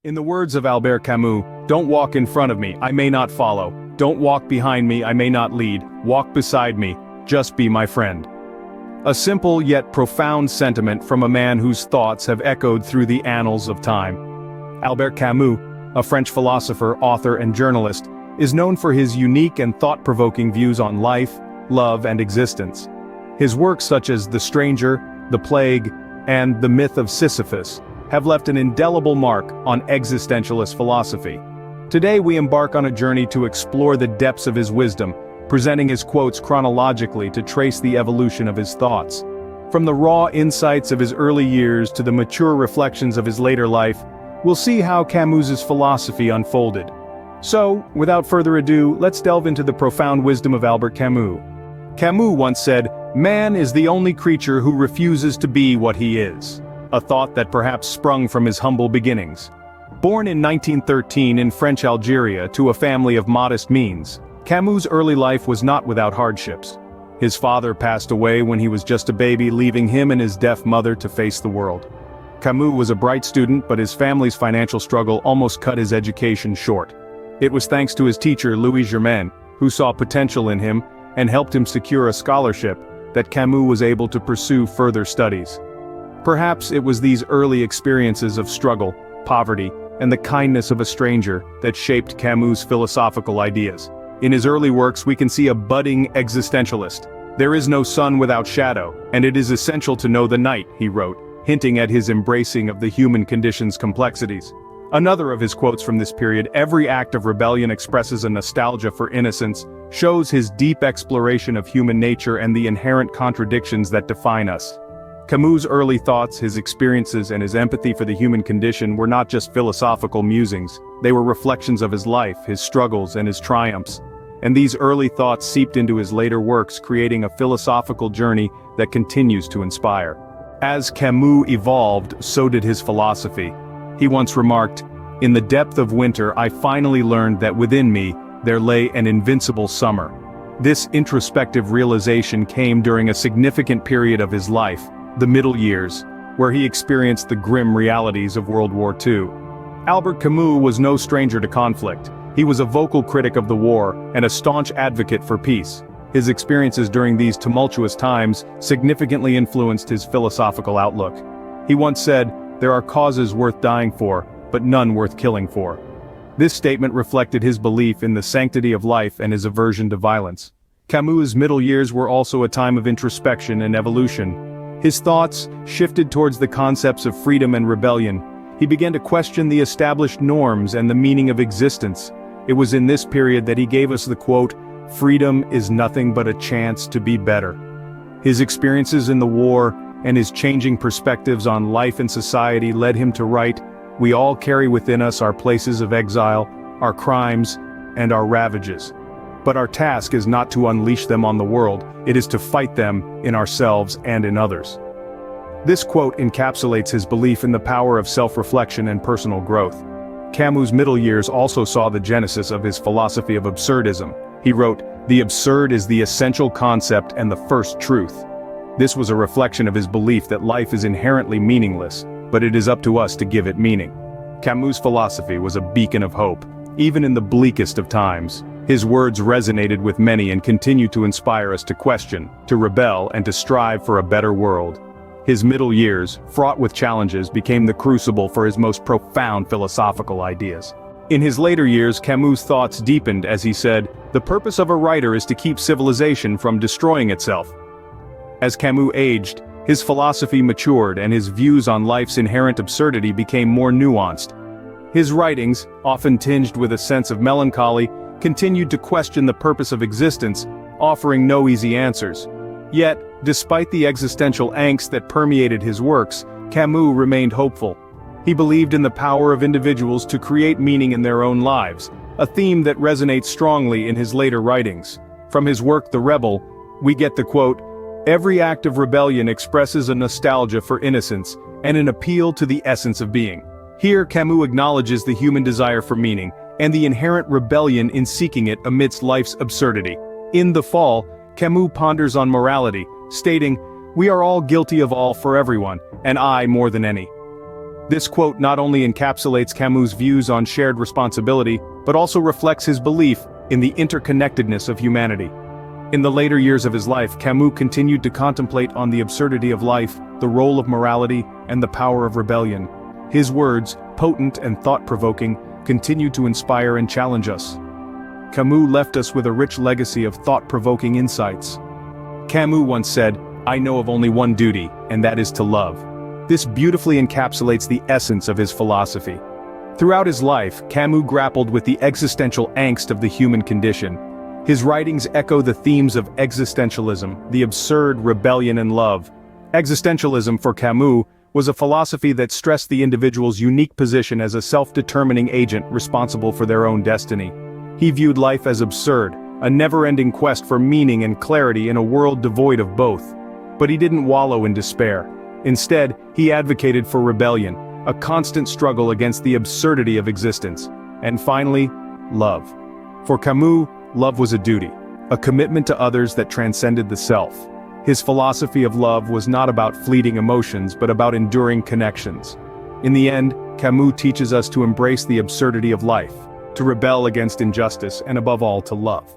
In the words of Albert Camus, "Don't walk in front of me, I may not follow. Don't walk behind me, I may not lead. Walk beside me, just be my friend." A simple yet profound sentiment from a man whose thoughts have echoed through the annals of time. Albert Camus, a French philosopher, author, and journalist, is known for his unique and thought-provoking views on life, love, and existence. His works such as The Stranger, The Plague, and The Myth of Sisyphus have left an indelible mark on existentialist philosophy. Today we embark on a journey to explore the depths of his wisdom, presenting his quotes chronologically to trace the evolution of his thoughts. From the raw insights of his early years to the mature reflections of his later life, we'll see how Camus's philosophy unfolded. So, without further ado, let's delve into the profound wisdom of Albert Camus. Camus once said, "Man is the only creature who refuses to be what he is," a thought that perhaps sprung from his humble beginnings. Born in 1913 in French Algeria to a family of modest means, Camus' early life was not without hardships. His father passed away when he was just a baby, leaving him and his deaf mother to face the world. Camus was a bright student, but his family's financial struggle almost cut his education short. It was thanks to his teacher Louis Germain, who saw potential in him and helped him secure a scholarship, that Camus was able to pursue further studies. Perhaps it was these early experiences of struggle, poverty, and the kindness of a stranger that shaped Camus' philosophical ideas. In his early works we can see a budding existentialist. "There is no sun without shadow, and it is essential to know the night," he wrote, hinting at his embracing of the human condition's complexities. Another of his quotes from this period, "Every act of rebellion expresses a nostalgia for innocence," shows his deep exploration of human nature and the inherent contradictions that define us. Camus' early thoughts, his experiences, and his empathy for the human condition were not just philosophical musings, they were reflections of his life, his struggles, and his triumphs. And these early thoughts seeped into his later works, creating a philosophical journey that continues to inspire. As Camus evolved, so did his philosophy. He once remarked, "In the depth of winter I finally learned that within me there lay an invincible summer." This introspective realization came during a significant period of his life, the middle years, where he experienced the grim realities of World War II. Albert Camus was no stranger to conflict. He was a vocal critic of the war and a staunch advocate for peace. His experiences during these tumultuous times significantly influenced his philosophical outlook. He once said, "There are causes worth dying for, but none worth killing for." This statement reflected his belief in the sanctity of life and his aversion to violence. Camus' middle years were also a time of introspection and evolution. His thoughts shifted towards the concepts of freedom and rebellion. He began to question the established norms and the meaning of existence. It was in this period that he gave us the quote, "Freedom is nothing but a chance to be better." His experiences in the war and his changing perspectives on life and society led him to write, "We all carry within us our places of exile, our crimes, and our ravages. But our task is not to unleash them on the world, it is to fight them in ourselves and in others." This quote encapsulates his belief in the power of self-reflection and personal growth. Camus' middle years also saw the genesis of his philosophy of absurdism. He wrote, "The absurd is the essential concept and the first truth." This was a reflection of his belief that life is inherently meaningless, but it is up to us to give it meaning. Camus' philosophy was a beacon of hope, even in the bleakest of times. His words resonated with many and continue to inspire us to question, to rebel, and to strive for a better world. His middle years, fraught with challenges, became the crucible for his most profound philosophical ideas. In his later years, Camus' thoughts deepened as he said, "The purpose of a writer is to keep civilization from destroying itself." As Camus aged, his philosophy matured and his views on life's inherent absurdity became more nuanced. His writings, often tinged with a sense of melancholy, continued to question the purpose of existence, offering no easy answers. Yet, despite the existential angst that permeated his works, Camus remained hopeful. He believed in the power of individuals to create meaning in their own lives, a theme that resonates strongly in his later writings. From his work The Rebel, we get the quote, "Every act of rebellion expresses a nostalgia for innocence and an appeal to the essence of being." Here Camus acknowledges the human desire for meaning, and the inherent rebellion in seeking it amidst life's absurdity. In The Fall, Camus ponders on morality, stating, "We are all guilty of all for everyone, and I more than any." This quote not only encapsulates Camus' views on shared responsibility, but also reflects his belief in the interconnectedness of humanity. In the later years of his life, Camus continued to contemplate on the absurdity of life, the role of morality, and the power of rebellion. His words, potent and thought-provoking, continue to inspire and challenge us. Camus left us with a rich legacy of thought-provoking insights. Camus once said, "I know of only one duty, and that is to love." This beautifully encapsulates the essence of his philosophy. Throughout his life, Camus grappled with the existential angst of the human condition. His writings echo the themes of existentialism, the absurd, rebellion and love. Existentialism for Camus was a philosophy that stressed the individual's unique position as a self-determining agent responsible for their own destiny. He viewed life as absurd, a never-ending quest for meaning and clarity in a world devoid of both. But he didn't wallow in despair. Instead, he advocated for rebellion, a constant struggle against the absurdity of existence. And finally, love. For Camus, love was a duty, a commitment to others that transcended the self. His philosophy of love was not about fleeting emotions but about enduring connections. In the end, Camus teaches us to embrace the absurdity of life, to rebel against injustice, and above all, to love.